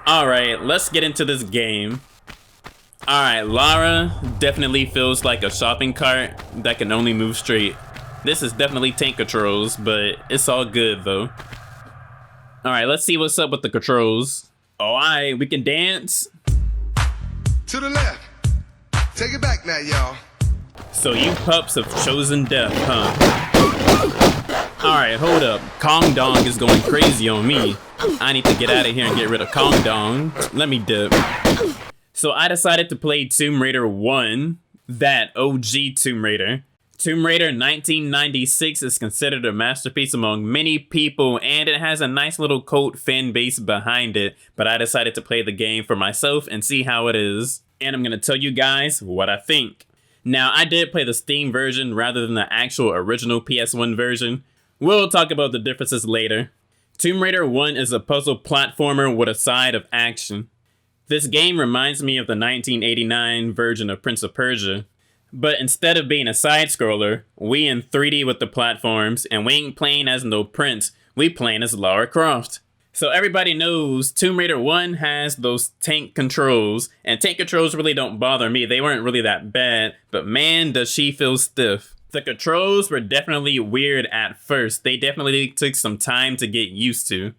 Alright, let's get into this game. Alright, Lara definitely feels like a shopping cart that can only move straight. This is definitely tank controls, but it's all good though. Alright, let's see what's up with the controls. Alright, we can dance. To the left. Take it back now, y'all. So you pups have chosen death, huh? Alright, hold up. Kong Dong is going crazy on me. I need to get out of here and get rid of Kong Dong. Let me dip. So I decided to play Tomb Raider 1, that OG Tomb Raider. Tomb Raider 1996 is considered a masterpiece among many people, and it has a nice little cult fan base behind it, but I decided to play the game for myself and see how it is. And I'm gonna tell you guys what I think. Now, I did play the Steam version rather than the actual original PS1 version. We'll talk about the differences later. Tomb Raider 1 is a puzzle platformer with a side of action. This game reminds me of the 1989 version of Prince of Persia. But instead of being a side-scroller, we in 3D with the platforms, and we ain't playing as no prince, we playing as Lara Croft. So everybody knows Tomb Raider 1 has those tank controls, and tank controls really don't bother me. They weren't really that bad, but man, does she feel stiff. The controls were definitely weird at first. They definitely took some time to get used to.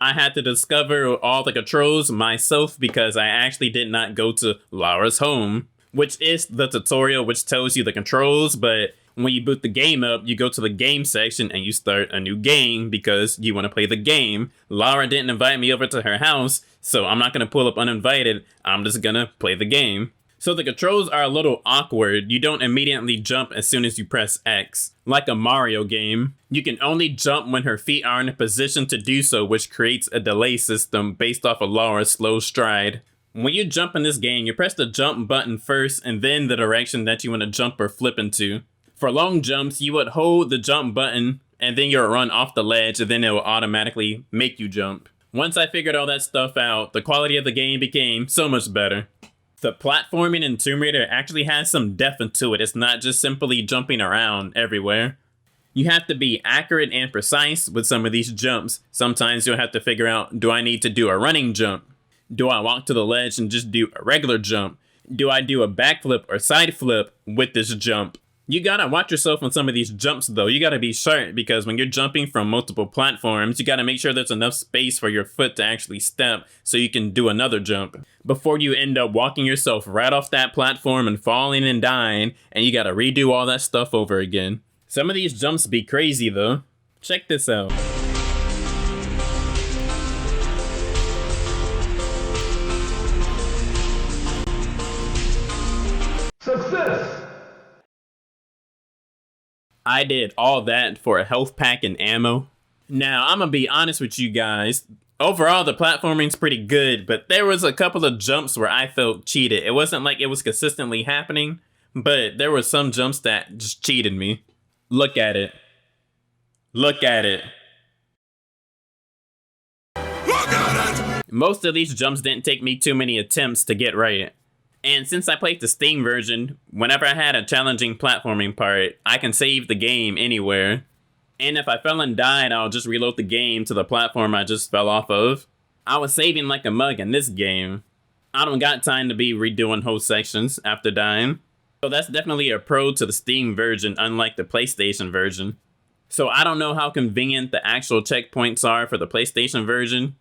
I had to discover all the controls myself because I actually did not go to Lara's home, which is the tutorial which tells you the controls, but when you boot the game up, you go to the game section and you start a new game because you want to play the game. Lara didn't invite me over to her house, so I'm not going to pull up uninvited. I'm just going to play the game. So the controls are a little awkward. You don't immediately jump as soon as you press X. Like a Mario game, you can only jump when her feet are in a position to do so, which creates a delay system based off of Lara's slow stride. When you jump in this game, you press the jump button first and then the direction that you want to jump or flip into. For long jumps, you would hold the jump button and then you'll run off the ledge and then it will automatically make you jump. Once I figured all that stuff out, the quality of the game became so much better. The platforming in Tomb Raider actually has some depth into it. It's not just simply jumping around everywhere. You have to be accurate and precise with some of these jumps. Sometimes you'll have to figure out, do I need to do a running jump? Do I walk to the ledge and just do a regular jump? Do I do a backflip or side flip with this jump? You gotta watch yourself on some of these jumps though. You gotta be sharp because when you're jumping from multiple platforms, you gotta make sure there's enough space for your foot to actually step so you can do another jump before you end up walking yourself right off that platform and falling and dying, and you gotta redo all that stuff over again. Some of these jumps be crazy though. Check this out. Success! I did all that for a health pack and ammo. Now, I'm gonna be honest with you guys. Overall, the platforming's pretty good, but there was a couple of jumps where I felt cheated. It wasn't like it was consistently happening, but there were some jumps that just cheated me. Look at it. Look at it. Look at it! Most of these jumps didn't take me too many attempts to get right. And since I played the Steam version, whenever I had a challenging platforming part, I can save the game anywhere. And if I fell and died, I'll just reload the game to the platform I just fell off of. I was saving like a mug in this game. I don't got time to be redoing whole sections after dying. So that's definitely a pro to the Steam version, unlike the PlayStation version. So I don't know how convenient the actual checkpoints are for the PlayStation version.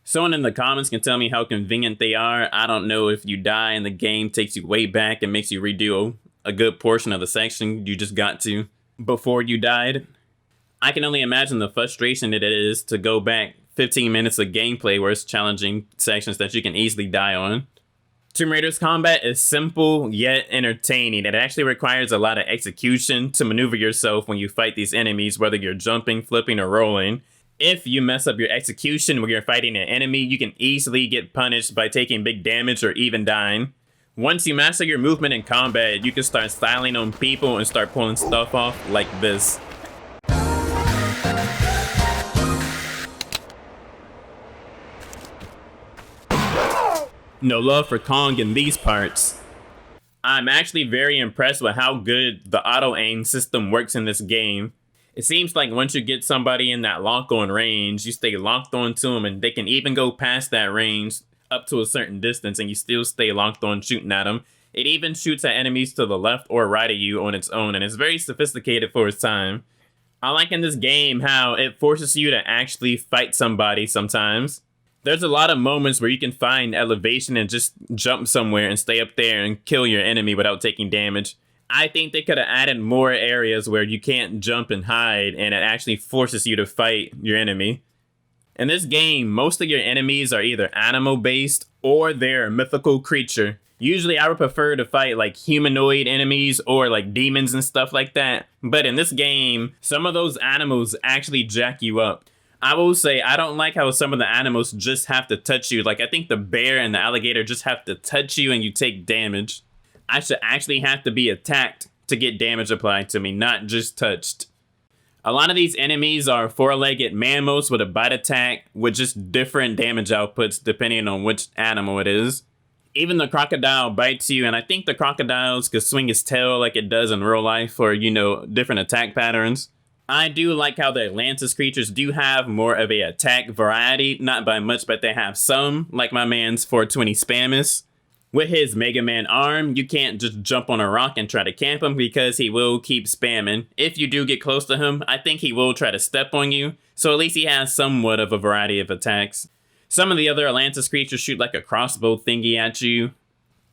Someone in the comments can tell me how convenient they are. I don't know if you die and the game takes you way back and makes you redo a good portion of the section you just got to before you died. I can only imagine the frustration that it is to go back 15 minutes of gameplay where it's challenging sections that you can easily die on. Tomb Raider's combat is simple yet entertaining. It actually requires a lot of execution to maneuver yourself when you fight these enemies, whether you're jumping, flipping, or rolling. If you mess up your execution when you're fighting an enemy, you can easily get punished by taking big damage or even dying. Once you master your movement in combat, you can start styling on people and start pulling stuff off like this. No love for Kong in these parts. I'm actually very impressed with how good the auto-aim system works in this game. It seems like once you get somebody in that lock-on range, you stay locked onto them and they can even go past that range up to a certain distance and you still stay locked on shooting at them. It even shoots at enemies to the left or right of you on its own, and it's very sophisticated for its time. I like in this game how it forces you to actually fight somebody sometimes. There's a lot of moments where you can find elevation and just jump somewhere and stay up there and kill your enemy without taking damage. I think they could have added more areas where you can't jump and hide and it actually forces you to fight your enemy. In this game, most of your enemies are either animal-based or they're a mythical creature. Usually I would prefer to fight like humanoid enemies or like demons and stuff like that. But in this game, some of those animals actually jack you up. I will say I don't like how some of the animals just have to touch you. Like I think the bear and the alligator just have to touch you and you take damage. I should actually have to be attacked to get damage applied to me, not just touched. A lot of these enemies are four-legged mammals with a bite attack with just different damage outputs depending on which animal it is. Even the crocodile bites you, and I think the crocodiles could swing its tail like it does in real life for, you know, different attack patterns. I do like how the Atlantis creatures do have more of a attack variety, not by much, but they have some, like my man's 420 Spamus. With his Mega Man arm, you can't just jump on a rock and try to camp him because he will keep spamming. If you do get close to him, I think he will try to step on you, so at least he has somewhat of a variety of attacks. Some of the other Atlantis creatures shoot like a crossbow thingy at you,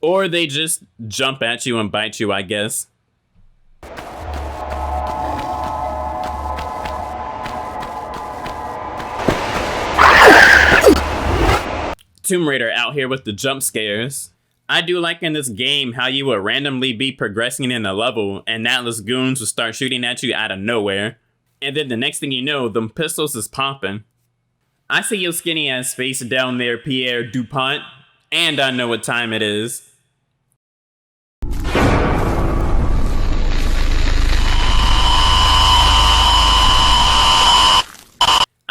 or they just jump at you and bite you, I guess. Tomb Raider out here with the jump scares. I do like in this game how you would randomly be progressing in a level and Atlas goons would start shooting at you out of nowhere. And then the next thing you know, them pistols is popping. I see your skinny ass face down there, Pierre DuPont, and I know what time it is.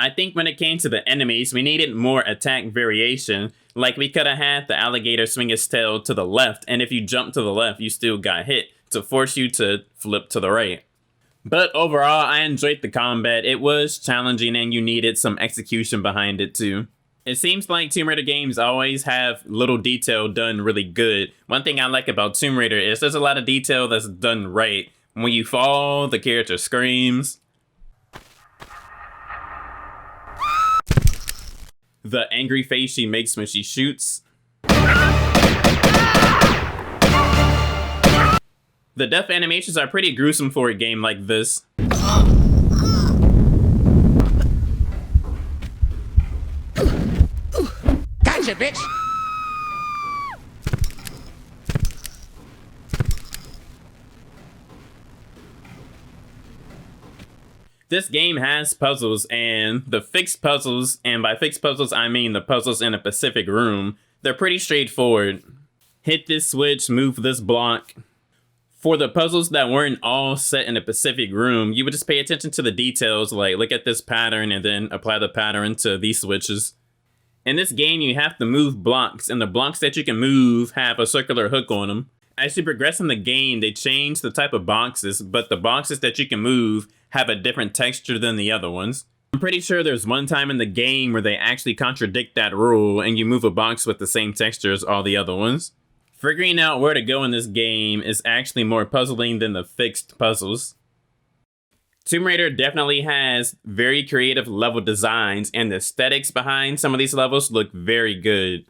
I think when it came to the enemies, we needed more attack variation. Like we could have had the alligator swing its tail to the left, and if you jump to the left, you still got hit to force you to flip to the right. But overall, I enjoyed the combat. It was challenging and you needed some execution behind it too. It seems like Tomb Raider games always have little detail done really good. One thing I like about Tomb Raider is there's a lot of detail that's done right. When you fall, the character screams. The angry face she makes when she shoots. The death animations are pretty gruesome for a game like this. Gotcha, bitch! This game has puzzles, and the fixed puzzles, and by fixed puzzles I mean the puzzles in a specific room, they're pretty straightforward. Hit this switch, move this block. For the puzzles that weren't all set in a specific room, you would just pay attention to the details, like look at this pattern and then apply the pattern to these switches. In this game, you have to move blocks, and the blocks that you can move have a circular hook on them. As you progress in the game, they change the type of boxes, but the boxes that you can move have a different texture than the other ones. I'm pretty sure there's one time in the game where they actually contradict that rule and you move a box with the same texture as all the other ones. Figuring out where to go in this game is actually more puzzling than the fixed puzzles. Tomb Raider definitely has very creative level designs, and the aesthetics behind some of these levels look very good.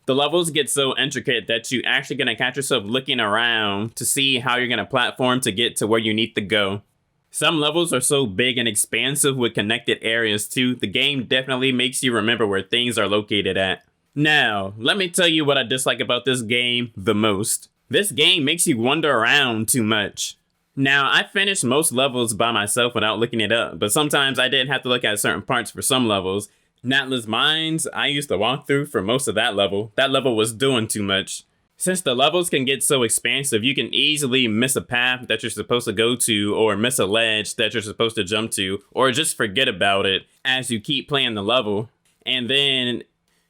The levels get so intricate that you're actually going to catch yourself looking around to see how you're going to platform to get to where you need to go. Some levels are so big and expansive with connected areas too, the game definitely makes you remember where things are located at. Now, let me tell you what I dislike about this game the most. This game makes you wander around too much. Now, I finished most levels by myself without looking it up, but sometimes I did have to look at certain parts for some levels. Natless Mines, I used to walk through for most of that level. That level was doing too much. Since the levels can get so expansive, you can easily miss a path that you're supposed to go to, or miss a ledge that you're supposed to jump to, or just forget about it as you keep playing the level. And then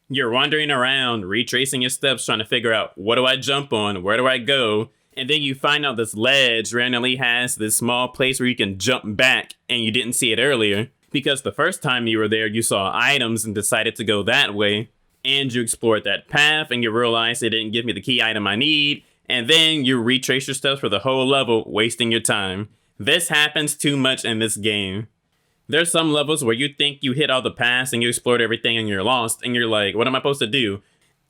you're wandering around, retracing your steps, trying to figure out, what do I jump on? Where do I go? And then you find out this ledge randomly has this small place where you can jump back, and you didn't see it earlier. Because the first time you were there, you saw items and decided to go that way. and you explored that path and you realize it didn't give me the key item I need, and then you retrace your steps for the whole level, wasting your time. This happens too much in this game. There's some levels where you think you hit all the paths and you explored everything and you're lost, and you're like, what am I supposed to do?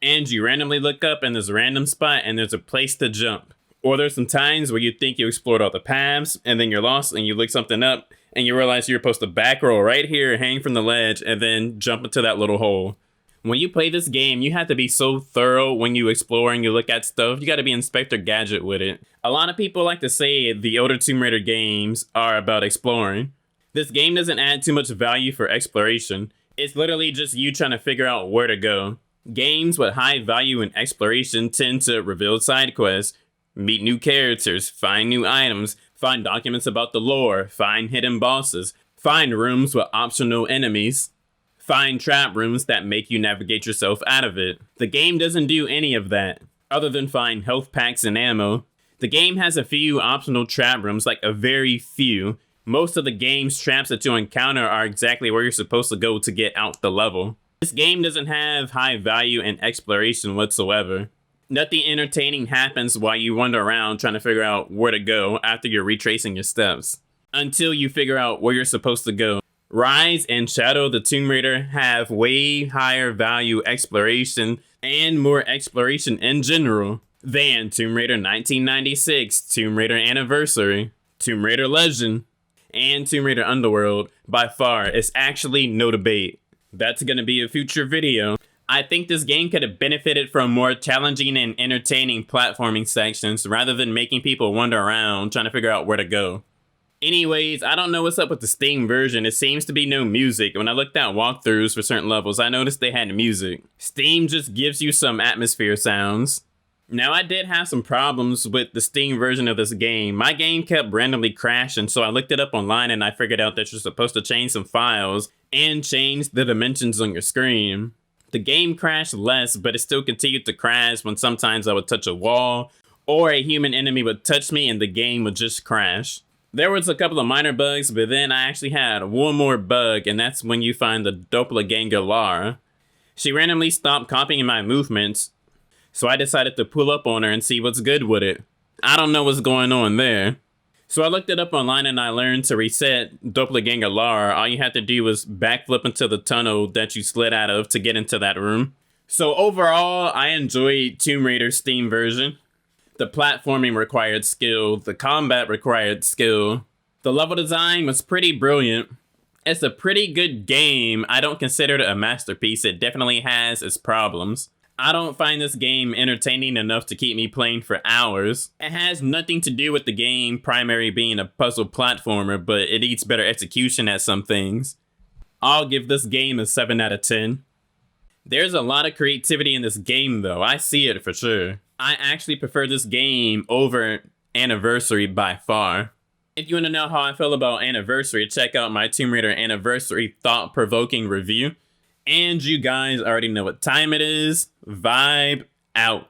And you randomly look up in this random spot and there's a place to jump. Or there's some times where you think you explored all the paths and then you're lost and you look something up and you realize you're supposed to back roll right here, hang from the ledge, and then jump into that little hole. When you play this game, you have to be so thorough when you explore and you look at stuff. You got to be Inspector Gadget with it. A lot of people like to say the older Tomb Raider games are about exploring. This game doesn't add too much value for exploration. It's literally just you trying to figure out where to go. Games with high value in exploration tend to reveal side quests, meet new characters, find new items, find documents about the lore, find hidden bosses, find rooms with optional enemies, find trap rooms that make you navigate yourself out of it. The game doesn't do any of that, other than find health packs and ammo. The game has a few optional trap rooms, like a very few. Most of the game's traps that you encounter are exactly where you're supposed to go to get out the level. This game doesn't have high value in exploration whatsoever. Nothing entertaining happens while you wander around trying to figure out where to go after you're retracing your steps, until you figure out where you're supposed to go. Rise and Shadow of the Tomb Raider have way higher value exploration and more exploration in general than Tomb Raider 1996, Tomb Raider Anniversary, Tomb Raider Legend, and Tomb Raider Underworld. By far. It's actually no debate. That's gonna be a future video. I think this game could have benefited from more challenging and entertaining platforming sections rather than making people wander around trying to figure out where to go. Anyways, I don't know what's up with the Steam version. It seems to be no music. When I looked at walkthroughs for certain levels, I noticed they had music. Steam just gives you some atmosphere sounds. Now, I did have some problems with the Steam version of this game. My game kept randomly crashing, so I looked it up online and I figured out that you're supposed to change some files and change the dimensions on your screen. The game crashed less, but it still continued to crash when sometimes I would touch a wall or a human enemy would touch me and the game would just crash. There was a couple of minor bugs, but then I actually had one more bug, and that's when you find the doppelganger Lara. She randomly stopped copying my movements, so I decided to pull up on her and see what's good with it. I don't know what's going on there. So I looked it up online and I learned to reset doppelganger Lara. All you had to do was backflip into the tunnel that you slid out of to get into that room. So overall, I enjoyed Tomb Raider's Steam version. The platforming required skill, the combat required skill. The level design was pretty brilliant. It's a pretty good game. I don't consider it a masterpiece. It definitely has its problems. I don't find this game entertaining enough to keep me playing for hours. It has nothing to do with the game primary being a puzzle platformer, but it needs better execution at some things. I'll give this game a 7 out of 10. There's a lot of creativity in this game though. I see it for sure. I actually prefer this game over Anniversary by far. If you want to know how I feel about Anniversary, check out my Tomb Raider Anniversary thought-provoking review. And you guys already know what time it is. Vibe out.